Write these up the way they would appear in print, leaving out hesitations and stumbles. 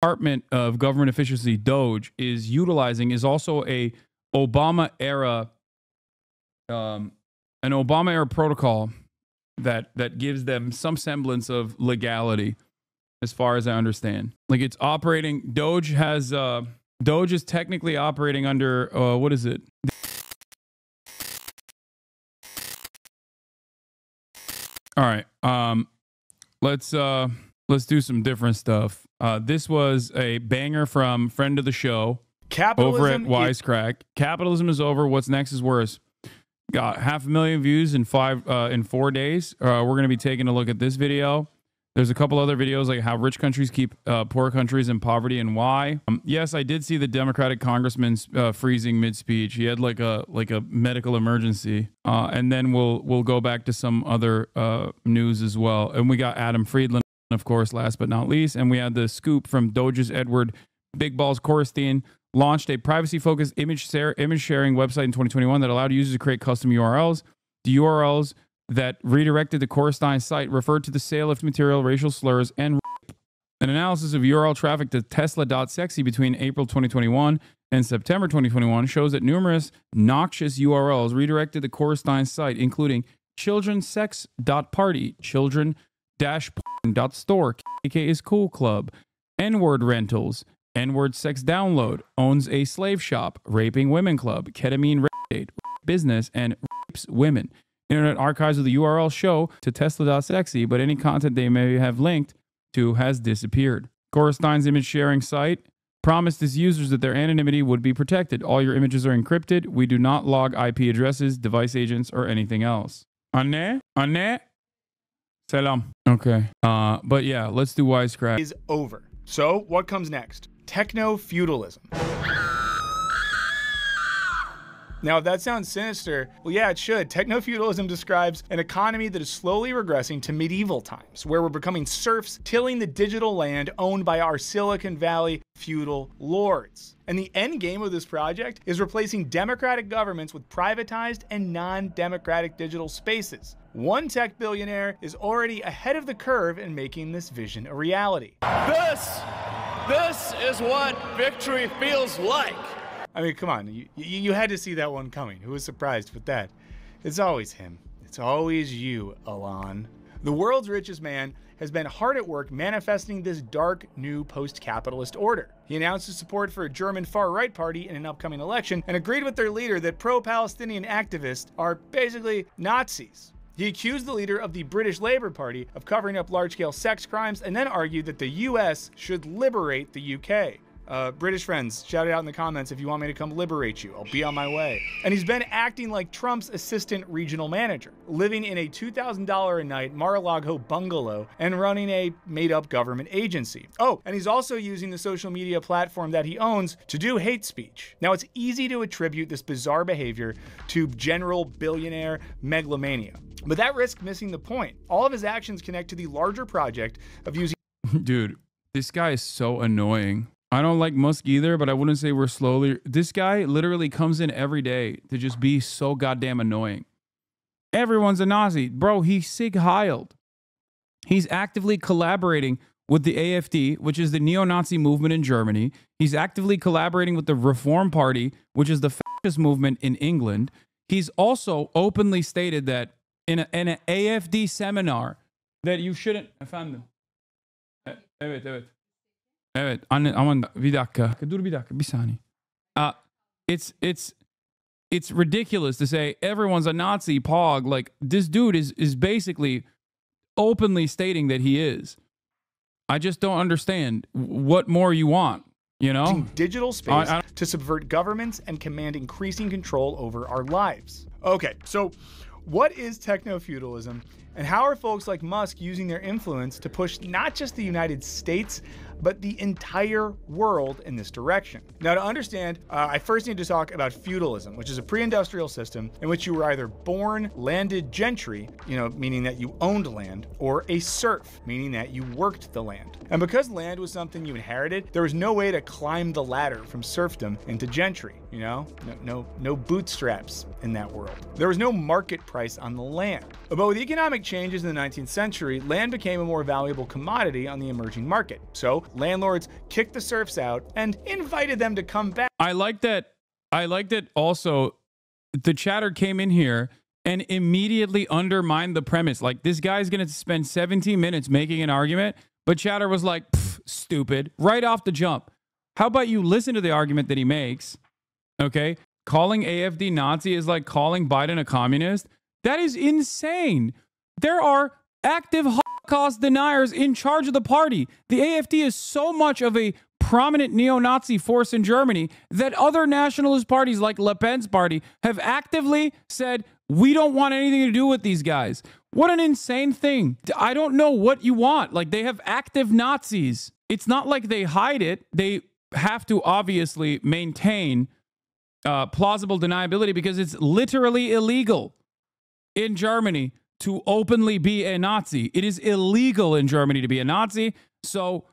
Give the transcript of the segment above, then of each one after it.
Department of Government Efficiency, Doge, is utilizing is also a Obama era, an Obama era protocol that gives them some semblance of legality, as far as I understand. Like, it's operating. Doge is technically operating under what is it? All right. Let's do some different stuff. This was a banger from friend of the show, over at Wisecrack. Capitalism is over. What's next is worse. Got 500,000 views in 4 days. We're gonna be taking a look at this video. There's a couple other videos like how rich countries keep poor countries in poverty and why. Yes, I did see the Democratic congressman's freezing mid-speech. He had like a medical emergency. And then we'll go back to some other news as well. And we got Adam Friedland, of course, last but not least. And we had the scoop from Doge's Edward Big Balls Korstein, launched a privacy-focused image sharing website in 2021 that allowed users to create custom URLs. The URLs that redirected the Korstein site referred to the sale of material, racial slurs, and rape. An analysis of URL traffic to Tesla.sexy between April 2021 and September 2021 shows that numerous noxious URLs redirected the Korstein site, including childrensex.party, children-porn.store, KK is cool club, N-word rentals, N-word sex download, owns a slave shop, raping women club, ketamine rape date, business, and rapes women. Internet archives of the URL show to Tesla.sexy, but any content they may have linked to has disappeared. Korstein's image sharing site promised its users that their anonymity would be protected. All your images are encrypted. We do not log IP addresses, device agents, or anything else. Anne? Salam. Okay. But yeah, let's do Wisecrack. Is over. So what comes next? Techno-feudalism. Now, if that sounds sinister, well, yeah, it should. Techno-feudalism describes an economy that is slowly regressing to medieval times, where we're becoming serfs tilling the digital land owned by our Silicon Valley feudal lords. And the end game of this project is replacing democratic governments with privatized and non-democratic digital spaces. One tech billionaire is already ahead of the curve in making this vision a reality. This is what victory feels like. I mean, come on, you had to see that one coming. Who was surprised with that? It's always him. It's always you, Elon. The world's richest man has been hard at work manifesting this dark new post-capitalist order. He announced his support for a German far-right party in an upcoming election and agreed with their leader that pro-Palestinian activists are basically Nazis. He accused the leader of the British Labour Party of covering up large-scale sex crimes and then argued that the US should liberate the UK. British friends, shout it out in the comments if you want me to come liberate you. I'll be on my way. And he's been acting like Trump's assistant regional manager, living in a $2,000 a night Mar-a-Lago bungalow and running a made-up government agency. Oh, and he's also using the social media platform that he owns to do hate speech. Now, it's easy to attribute this bizarre behavior to general billionaire megalomania, but that risks missing the point. All of his actions connect to the larger project of using— Dude, this guy is so annoying. I don't like Musk either, but I wouldn't say we're slowly. This guy literally comes in every day to just be so goddamn annoying. Everyone's a Nazi. Bro, he's Sig Heiled. He's actively collaborating with the AfD, which is the neo-Nazi movement in Germany. He's actively collaborating with the Reform Party, which is the fascist movement in England. He's also openly stated that in an AfD seminar that you shouldn't... Efendim. Evet. Evet, aman bir dakika. Dur bir dakika, bir saniye. It's ridiculous to say everyone's a Nazi pog. Like, this dude is basically openly stating that he is. I just don't understand what more you want, you know? Digital space to subvert governments and command increasing control over our lives. Okay, so what is techno-feudalism, and how are folks like Musk using their influence to push not just the United States, but the entire world in this direction? Now, to understand, I first need to talk about feudalism, which is a pre-industrial system in which you were either born landed gentry, meaning that you owned land, or a serf, meaning that you worked the land. And because land was something you inherited, there was no way to climb the ladder from serfdom into gentry, no bootstraps in that world. There was no market price on the land. But with economic changes in the 19th century, land became a more valuable commodity on the emerging market. So Landlords kicked the serfs out and invited them to come back. I like that also the chatter came in here and immediately undermined the premise. Like, this guy's going to spend 17 minutes making an argument, but chatter was like, stupid, right off the jump. How about you listen to the argument that he makes? Okay. Calling AFD Nazi is like calling Biden a communist. That is insane. There are active Holocaust deniers in charge of the party. The AFD is so much of a prominent neo-Nazi force in Germany that other nationalist parties like Le Pen's party have actively said, we don't want anything to do with these guys. What an insane thing. I don't know what you want. Like, they have active Nazis. It's not like they hide it. They have to obviously maintain plausible deniability because it's literally illegal in Germany to openly be a Nazi. It is illegal in Germany to be a Nazi. So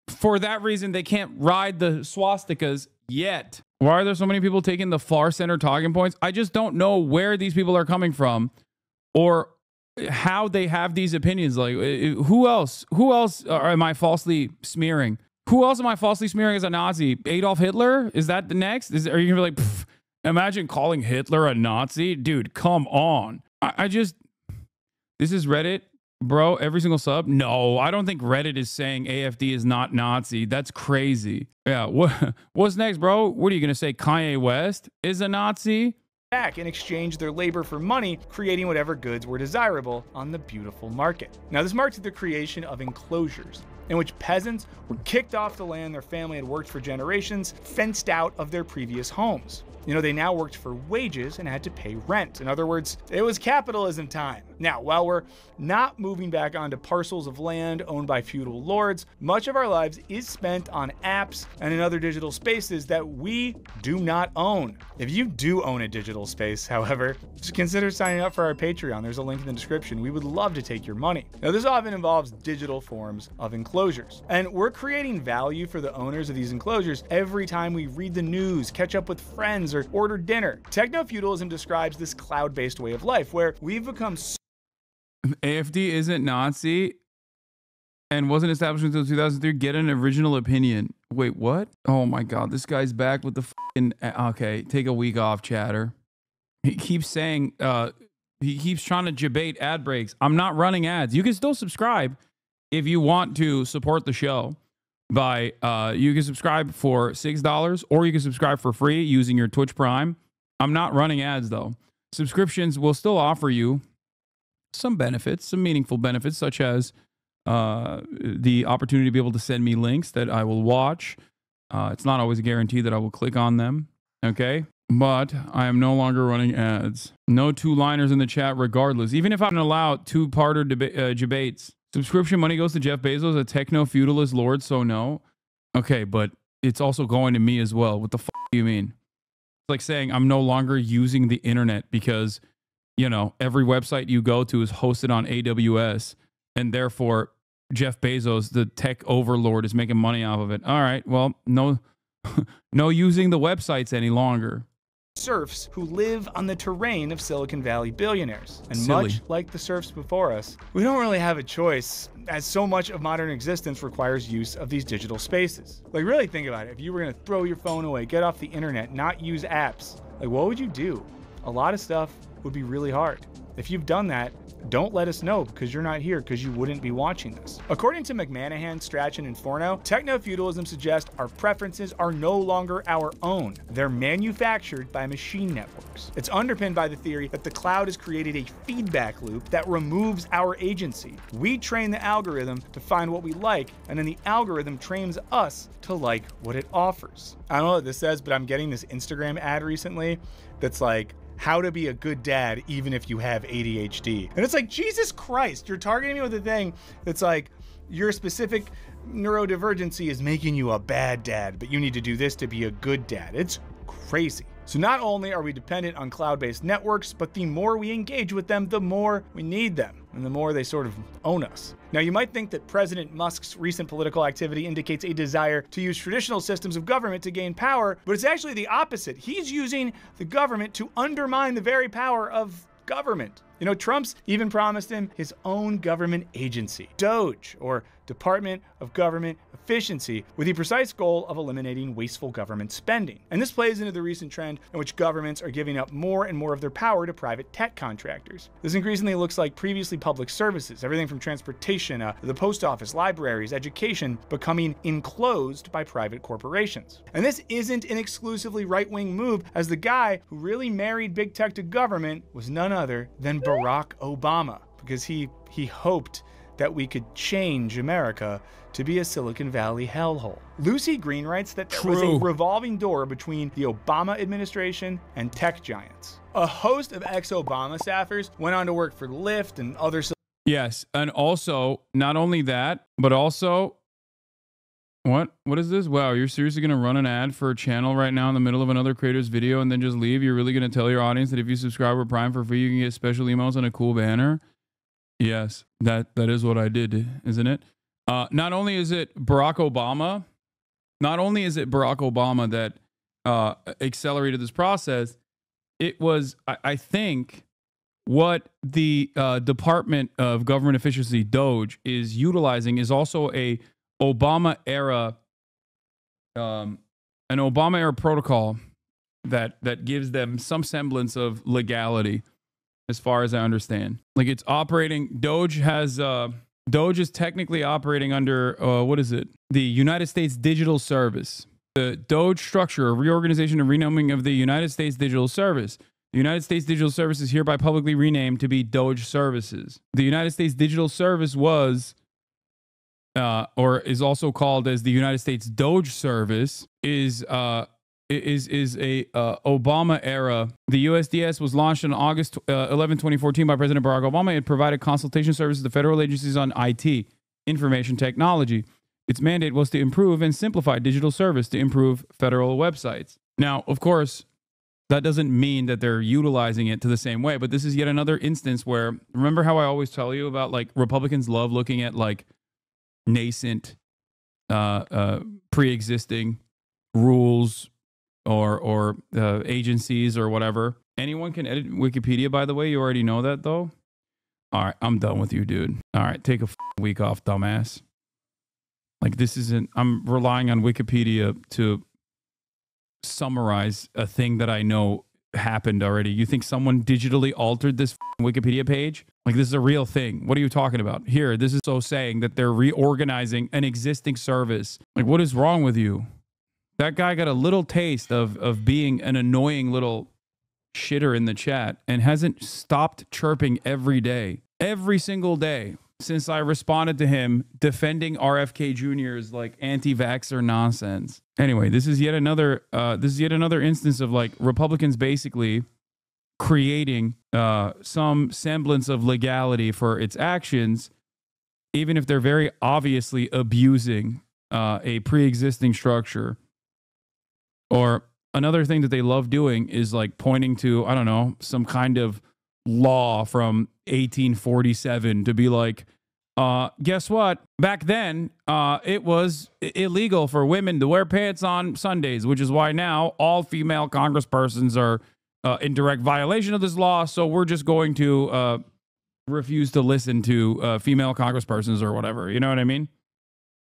for that reason, they can't ride the swastikas yet. Why are there so many people taking the far center talking points? I just don't know where these people are coming from or how they have these opinions. Like, who else am I falsely smearing? Who else am I falsely smearing as a Nazi? Adolf Hitler? Is that the next? Are you going to be like, imagine calling Hitler a Nazi? Dude, come on. This is Reddit, bro. Every single sub. No, I don't think Reddit is saying AFD is not Nazi. That's crazy. Yeah. What's next, bro? What are you going to say? Kanye West is a Nazi? Back and exchange their labor for money, creating whatever goods were desirable on the beautiful market. Now, this marked the creation of enclosures, in which peasants were kicked off the land their family had worked for generations, fenced out of their previous homes. You know, they now worked for wages and had to pay rent. In other words, it was capitalism time. Now, while we're not moving back onto parcels of land owned by feudal lords, much of our lives is spent on apps and in other digital spaces that we do not own. If you do own a digital space, however, just consider signing up for our Patreon. There's a link in the description. We would love to take your money. Now, this often involves digital forms of enclosures, and we're creating value for the owners of these enclosures every time we read the news, catch up with friends, or order dinner. Techno-feudalism describes this cloud-based way of life where we've become AFD isn't Nazi and wasn't established until 2003. Get an original opinion. Wait, what? Oh my God, this guy's back with the fucking... Okay, take a week off, chatter. He keeps saying, he keeps trying to debate ad breaks. I'm not running ads. You can still subscribe if you want to support the show. You can subscribe for $6 or you can subscribe for free using your Twitch Prime. I'm not running ads though. Subscriptions will still offer you some benefits, some meaningful benefits, such as the opportunity to be able to send me links that I will watch. It's not always a guarantee that I will click on them. Okay. But I am no longer running ads. No two-liners in the chat regardless. Even if I can allow two-parter debates. Subscription money goes to Jeff Bezos, a techno-feudalist lord, so no. Okay, but it's also going to me as well. What the fuck do you mean? It's like saying I'm no longer using the internet because, you know, every website you go to is hosted on AWS, and therefore Jeff Bezos, the tech overlord, is making money off of it. All right, well, no, no using the websites any longer. Serfs who live on the terrain of Silicon Valley billionaires. And much like the serfs before us, we don't really have a choice, as so much of modern existence requires use of these digital spaces. Like, really think about it. If you were gonna throw your phone away, get off the internet, not use apps, like, what would you do? A lot of stuff would be really hard. If you've done that, don't let us know because you're not here because you wouldn't be watching this. According to McManahan, Strachan, and Forno, techno-feudalism suggests our preferences are no longer our own. They're manufactured by machine networks. It's underpinned by the theory that the cloud has created a feedback loop that removes our agency. We train the algorithm to find what we like, and then the algorithm trains us to like what it offers. I don't know what this says, but I'm getting this Instagram ad recently that's like, how to be a good dad even if you have ADHD. And it's like, Jesus Christ, you're targeting me with a thing that's like, your specific neurodivergency is making you a bad dad, but you need to do this to be a good dad. It's crazy. So not only are we dependent on cloud-based networks, but the more we engage with them, the more we need them, and the more they sort of own us. Now, you might think that President Musk's recent political activity indicates a desire to use traditional systems of government to gain power, but it's actually the opposite. He's using the government to undermine the very power of government. You know, Trump's even promised him his own government agency, Doge, or Department of Government Efficiency, with the precise goal of eliminating wasteful government spending. And this plays into the recent trend in which governments are giving up more and more of their power to private tech contractors. This increasingly looks like previously public services, everything from transportation, the post office, libraries, education, becoming enclosed by private corporations. And this isn't an exclusively right-wing move, as the guy who really married big tech to government was none other than Barack Obama, because he hoped that we could change America to be a Silicon Valley hellhole. Lucy Green writes that there was a revolving door between the Obama administration and tech giants. A host of ex-Obama staffers went on to work for Lyft and other... Yes, and also, not only that, but also... What is this? Wow, you're seriously going to run an ad for a channel right now in the middle of another creator's video and then just leave? You're really going to tell your audience that if you subscribe with Prime for free, you can get special emails and a cool banner? Yes, that is what I did, isn't it? Not only is it Barack Obama that accelerated this process, it was, I think, what the Department of Government Efficiency, DOGE, is utilizing is also an Obama era protocol that gives them some semblance of legality, as far as I understand. Like, it's operating, DOGE is technically operating under, what is it? The United States Digital Service. The DOGE structure, a reorganization and renaming of the United States Digital Service. The United States Digital Service is hereby publicly renamed to be DOGE Services. The United States Digital Service was, or is also called as the United States DOGE Service, is a Obama era. The USDS was launched on August 11, 2014 by President Barack Obama. It provided consultation services to federal agencies on IT, information technology. Its mandate was to improve and simplify digital service to improve federal websites. Now, of course, that doesn't mean that they're utilizing it to the same way, but this is yet another instance where, remember how I always tell you about, like, Republicans love looking at, like, nascent, pre-existing rules or agencies or whatever. Anyone can edit Wikipedia, by the way. You already know that, though. All right, I'm done with you, dude. All right, take a week off, dumbass. Like, this isn't... I'm relying on Wikipedia to summarize a thing that I know happened already. You think someone digitally altered this Wikipedia page? Like, this is a real thing. What are you talking about? Here, this is so saying that they're reorganizing an existing service. Like, what is wrong with you? That guy got a little taste of being an annoying little shitter in the chat and hasn't stopped chirping every day. Every single day since I responded to him defending RFK Jr.'s, like, anti-vaxxer nonsense. Anyway, this is yet another instance of, like, Republicans basically creating some semblance of legality for its actions, even if they're very obviously abusing a pre-existing structure. Or another thing that they love doing is, like, pointing to, I don't know, some kind of law from 1847 to be like, guess what? Back then, it was illegal for women to wear pants on Sundays, which is why now all female congresspersons are in direct violation of this law. So we're just going to refuse to listen to female congresspersons or whatever. You know what I mean?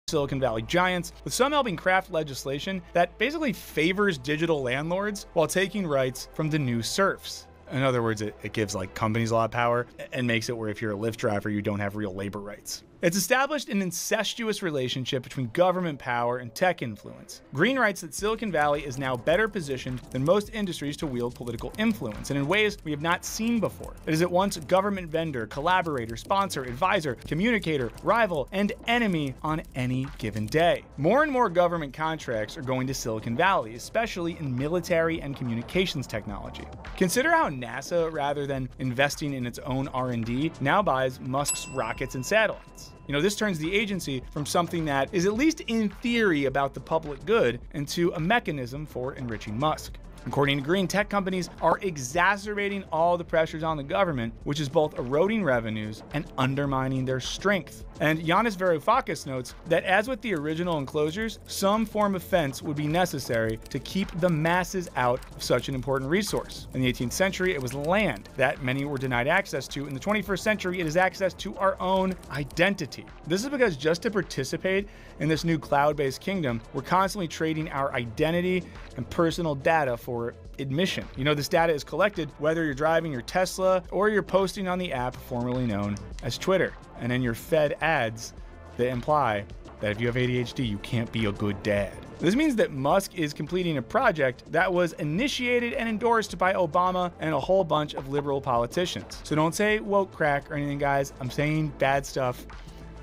Silicon Valley giants, with some helping craft legislation that basically favors digital landlords while taking rights from the new serfs. In other words, it gives, like, companies a lot of power and makes it where if you're a Lyft driver, you don't have real labor rights. It's established an incestuous relationship between government power and tech influence. Green writes that Silicon Valley is now better positioned than most industries to wield political influence, and in ways we have not seen before. It is at once government vendor, collaborator, sponsor, advisor, communicator, rival, and enemy on any given day. More and more government contracts are going to Silicon Valley, especially in military and communications technology. Consider how NASA, rather than investing in its own R&D, now buys Musk's rockets and satellites. You know, this turns the agency from something that is, at least in theory, about the public good into a mechanism for enriching Musk. According to Green, tech companies are exacerbating all the pressures on the government, which is both eroding revenues and undermining their strength. And Yanis Varoufakis notes that as with the original enclosures, some form of fence would be necessary to keep the masses out of such an important resource. In the 18th century, it was land that many were denied access to. In the 21st century, it is access to our own identity. This is because just to participate in this new cloud-based kingdom, we're constantly trading our identity and personal data for admission. You know, this data is collected whether you're driving your Tesla or you're posting on the app formerly known as Twitter. And then you're fed ads that imply that if you have ADHD, you can't be a good dad. This means that Musk is completing a project that was initiated and endorsed by Obama and a whole bunch of liberal politicians. So don't say woke crack or anything, guys. I'm saying bad stuff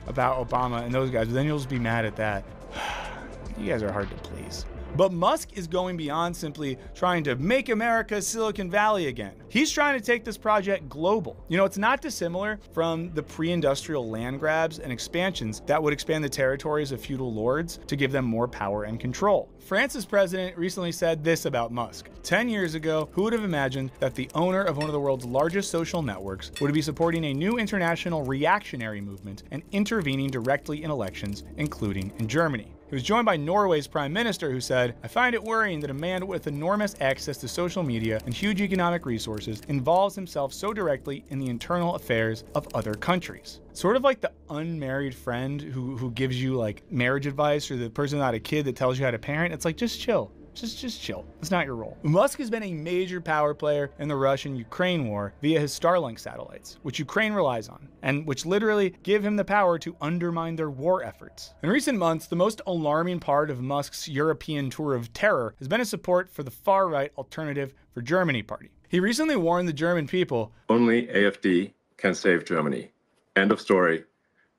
about Obama and those guys, but then you'll just be mad at that. You guys are hard to please. But Musk is going beyond simply trying to make America Silicon Valley again. He's trying to take this project global. You know, it's not dissimilar from the pre-industrial land grabs and expansions that would expand the territories of feudal lords to give them more power and control. France's president recently said this about Musk. 10 years ago, who would have imagined that the owner of one of the world's largest social networks would be supporting a new international reactionary movement and intervening directly in elections, including in Germany? He was joined by Norway's prime minister, who said, "I find it worrying that a man with enormous access to social media and huge economic resources involves himself so directly in the internal affairs of other countries." Sort of like the unmarried friend who gives you like marriage advice, or the person without a kid that tells you how to parent. It's like, just chill. Just chill. It's not your role. Musk has been a major power player in the Russian-Ukraine war via his Starlink satellites, which Ukraine relies on, and which literally give him the power to undermine their war efforts. In recent months, the most alarming part of Musk's European tour of terror has been his support for the far-right Alternative for Germany party. He recently warned the German people, "Only AfD can save Germany. End of story.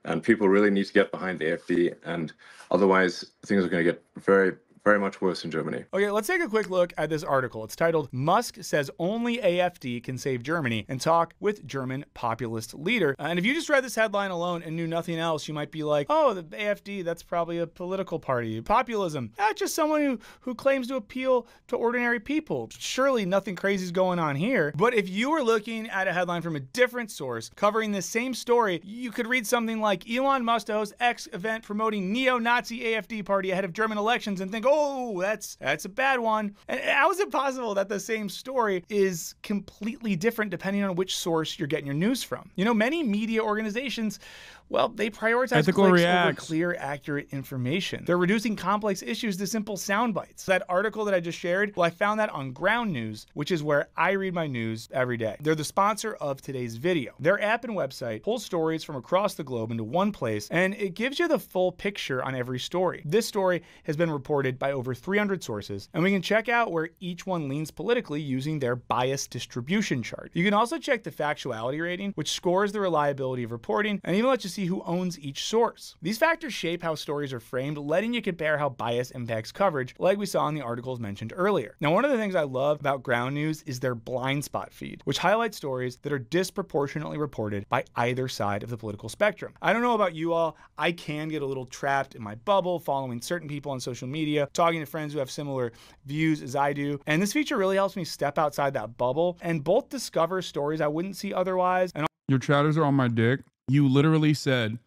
And people really need to get behind the AfD, and otherwise things are going to get very much worse in Germany." Okay, let's take a quick look at this article. It's titled, "Musk Says Only AfD Can Save Germany," and talk with German populist leader. And if you just read this headline alone and knew nothing else, you might be like, oh, the AfD, that's probably a political party. Populism, that's just someone who claims to appeal to ordinary people. Surely nothing crazy is going on here. But if you were looking at a headline from a different source covering the same story, you could read something like, "Elon Musk to host X event promoting neo-Nazi AfD party ahead of German elections," and think, oh, that's a bad one. And how is it possible that the same story is completely different depending on which source you're getting your news from? You know, many media organizations, well, they prioritize ethical clicks reacts over clear, accurate information. They're reducing complex issues to simple sound bites. That article that I just shared, well, I found that on Ground News, which is where I read my news every day. They're the sponsor of today's video. Their app and website pull stories from across the globe into one place, and it gives you the full picture on every story. This story has been reported by over 300 sources, and we can check out where each one leans politically using their bias distribution chart. You can also check the factuality rating, which scores the reliability of reporting, and even lets you see who owns each source. These factors shape how stories are framed, letting you compare how bias impacts coverage, like we saw in the articles mentioned earlier. Now, one of the things I love about Ground News is their blind spot feed, which highlights stories that are disproportionately reported by either side of the political spectrum. I don't know about you all, I can get a little trapped in my bubble, following certain people on social media, talking to friends who have similar views as I do, and this feature really helps me step outside that bubble and both discover stories I wouldn't see otherwise. And your chatters are on my dick. You literally said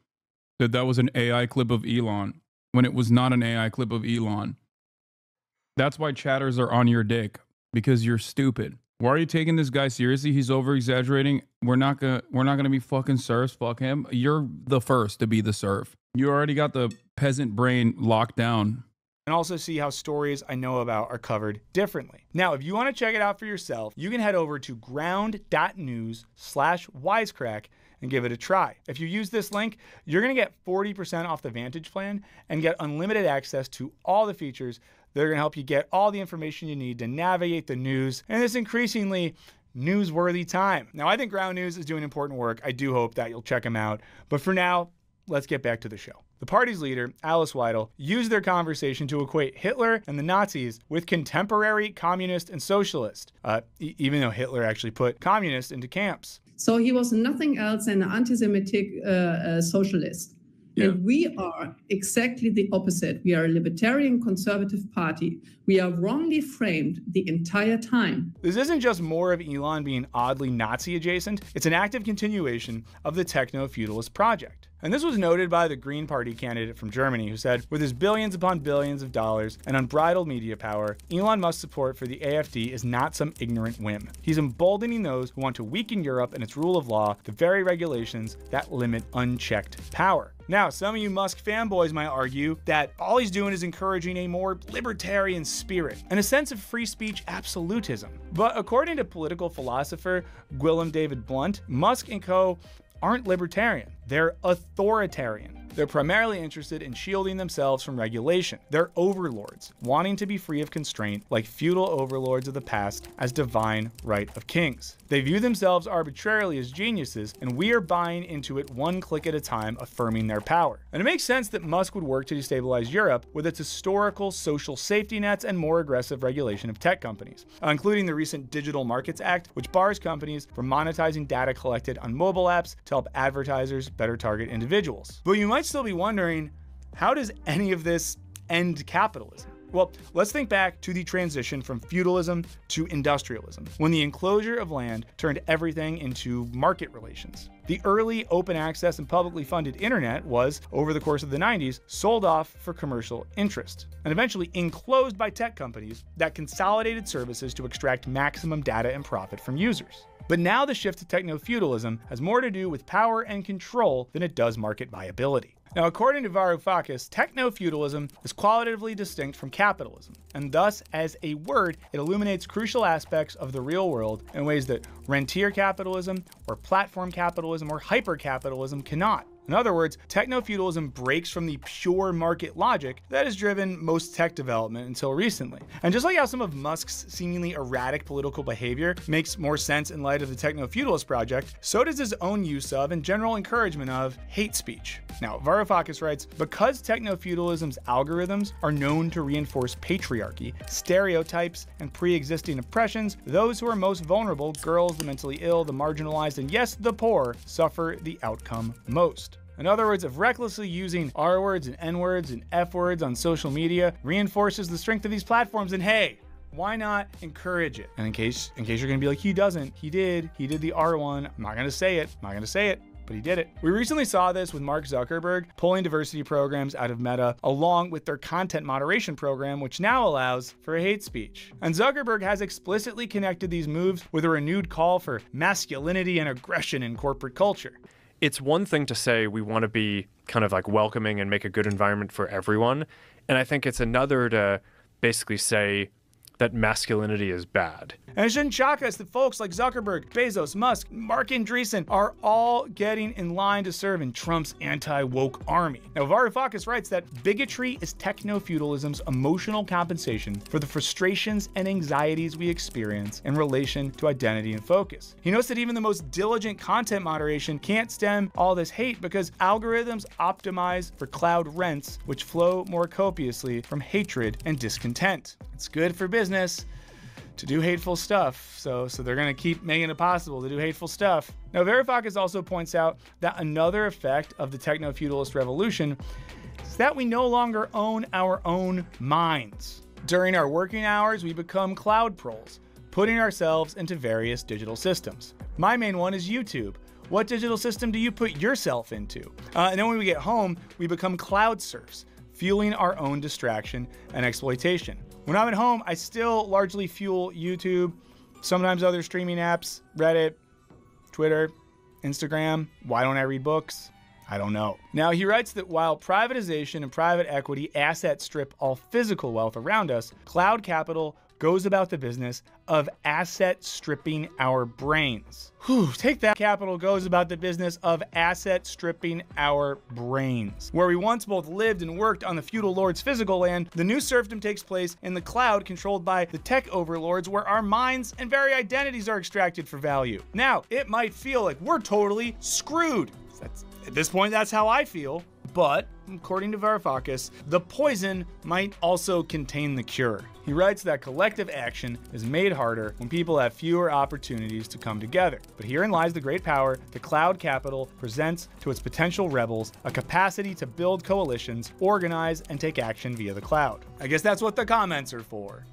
that was an AI clip of Elon when it was not an AI clip of Elon. That's why chatters are on your dick, because you're stupid. Why are you taking this guy seriously? He's over exaggerating. We're not gonna be fucking serfs. Fuck him. You're the first to be the serf. You already got the peasant brain locked down. And also see how stories I know about are covered differently. Now, if you want to check it out for yourself, you can head over to ground.news/wisecrack and give it a try. If you use this link, you're going to get 40% off the Vantage plan and get unlimited access to all the features that are going to help you get all the information you need to navigate the news in this increasingly newsworthy time. Now, I think Ground News is doing important work. I do hope that you'll check them out. But for now, let's get back to the show. The party's leader, Alice Weidel, used their conversation to equate Hitler and the Nazis with contemporary communist and socialist, even though Hitler actually put communists into camps. So he was nothing else than an anti-Semitic socialist. Yeah. And we are exactly the opposite. We are a libertarian conservative party. We are wrongly framed the entire time. This isn't just more of Elon being oddly Nazi adjacent, it's an active continuation of the techno-feudalist project. And this was noted by the Green Party candidate from Germany, who said, with his billions upon billions of dollars and unbridled media power, Elon Musk's support for the AfD is not some ignorant whim. He's emboldening those who want to weaken Europe and its rule of law, the very regulations that limit unchecked power. Now, some of you Musk fanboys might argue that all he's doing is encouraging a more libertarian spirit and a sense of free speech absolutism. But according to political philosopher Gwilym David Blunt, Musk and co. aren't libertarian, they're authoritarian. They're primarily interested in shielding themselves from regulation. They're overlords, wanting to be free of constraint, like feudal overlords of the past, as divine right of kings. They view themselves arbitrarily as geniuses, and we are buying into it one click at a time, affirming their power. And it makes sense that Musk would work to destabilize Europe with its historical social safety nets and more aggressive regulation of tech companies, including the recent Digital Markets Act, which bars companies from monetizing data collected on mobile apps to help advertisers better target individuals. But you might still be wondering, how does any of this end capitalism? Well, let's think back to the transition from feudalism to industrialism, when the enclosure of land turned everything into market relations. The early open access and publicly funded internet was, over the course of the 90s, sold off for commercial interest, and eventually enclosed by tech companies that consolidated services to extract maximum data and profit from users. But now the shift to techno-feudalism has more to do with power and control than it does market viability. Now, according to Varoufakis, techno-feudalism is qualitatively distinct from capitalism, and thus, as a word, it illuminates crucial aspects of the real world in ways that rentier capitalism, or platform capitalism, or hyper-capitalism cannot. In other words, techno-feudalism breaks from the pure market logic that has driven most tech development until recently. And just like how some of Musk's seemingly erratic political behavior makes more sense in light of the techno-feudalist project, so does his own use of and general encouragement of hate speech. Now, Varoufakis writes, because techno-feudalism's algorithms are known to reinforce patriarchy, stereotypes, and pre-existing oppressions, those who are most vulnerable, girls, the mentally ill, the marginalized, and yes, the poor, suffer the outcome most. In other words, if recklessly using R words and N words and F words on social media reinforces the strength of these platforms, then hey, why not encourage it? And in case you're gonna be like, he doesn't, he did the R one, I'm not gonna say it, but he did it. We recently saw this with Mark Zuckerberg pulling diversity programs out of Meta along with their content moderation program, which now allows for hate speech. And Zuckerberg has explicitly connected these moves with a renewed call for masculinity and aggression in corporate culture. It's one thing to say we want to be kind of like welcoming and make a good environment for everyone. And I think it's another to basically say that masculinity is bad. And it shouldn't shock us that folks like Zuckerberg, Bezos, Musk, Mark Andreessen are all getting in line to serve in Trump's anti-woke army. Now, Varoufakis writes that bigotry is techno-feudalism's emotional compensation for the frustrations and anxieties we experience in relation to identity and focus. He notes that even the most diligent content moderation can't stem all this hate because algorithms optimize for cloud rents, which flow more copiously from hatred and discontent. It's good for business to do hateful stuff, so they're gonna keep making it possible to do hateful stuff. Now, Varoufakis also points out that another effect of the techno-feudalist revolution is that we no longer own our own minds. During our working hours, we become cloud proles, putting ourselves into various digital systems. My main one is YouTube. What digital system do you put yourself into? And then when we get home, we become cloud serfs, fueling our own distraction and exploitation. When I'm at home, I still largely fuel YouTube, sometimes other streaming apps, Reddit, Twitter, Instagram. Why don't I read books? I don't know. Now, he writes that while privatization and private equity assets strip all physical wealth around us, cloud capital goes about the business of asset stripping our brains. Take that. Capital goes about the business of asset stripping our brains. Where we once both lived and worked on the feudal lord's physical land, the new serfdom takes place in the cloud controlled by the tech overlords, where our minds and very identities are extracted for value. Now, it might feel like we're totally screwed. At this point, that's how I feel. But, according to Varoufakis, the poison might also contain the cure. He writes that collective action is made harder when people have fewer opportunities to come together. But herein lies the great power the cloud capital presents to its potential rebels, a capacity to build coalitions, organize, and take action via the cloud. I guess that's what the comments are for.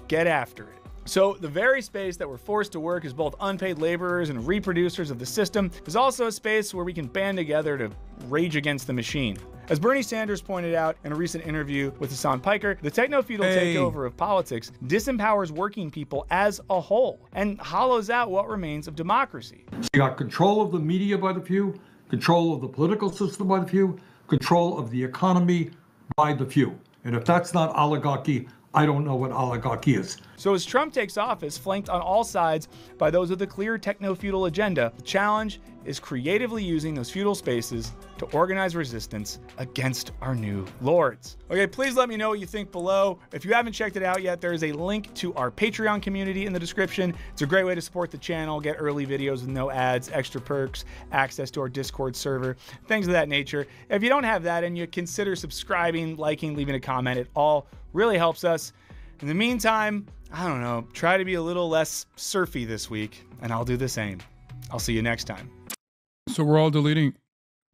Get after it. So the very space that we're forced to work as both unpaid laborers and reproducers of the system is also a space where we can band together to rage against the machine. As Bernie Sanders pointed out in a recent interview with Hassan Piker, the techno-feudal takeover of politics disempowers working people as a whole and hollows out what remains of democracy. You got control of the media by the few, control of the political system by the few, control of the economy by the few. And if that's not oligarchy, I don't know what oligarchy is. So as Trump takes office, flanked on all sides by those with a clear techno-feudal agenda, the challenge is creatively using those feudal spaces to organize resistance against our new lords. Okay, please let me know what you think below. If you haven't checked it out yet, there is a link to our Patreon community in the description. It's a great way to support the channel, get early videos with no ads, extra perks, access to our Discord server, things of that nature. If you don't have that and you consider subscribing, liking, leaving a comment, it all really helps us. In the meantime, I don't know, try to be a little less surfy this week, and I'll do the same. I'll see you next time. So we're all deleting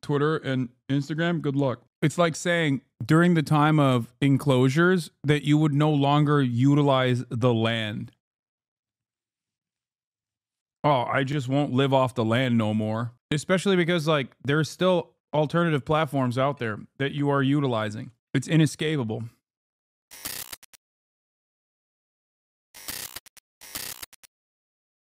Twitter and Instagram? Good luck. It's like saying during the time of enclosures that you would no longer utilize the land. Oh, I just won't live off the land no more. Especially because like there's still alternative platforms out there that you are utilizing. It's inescapable.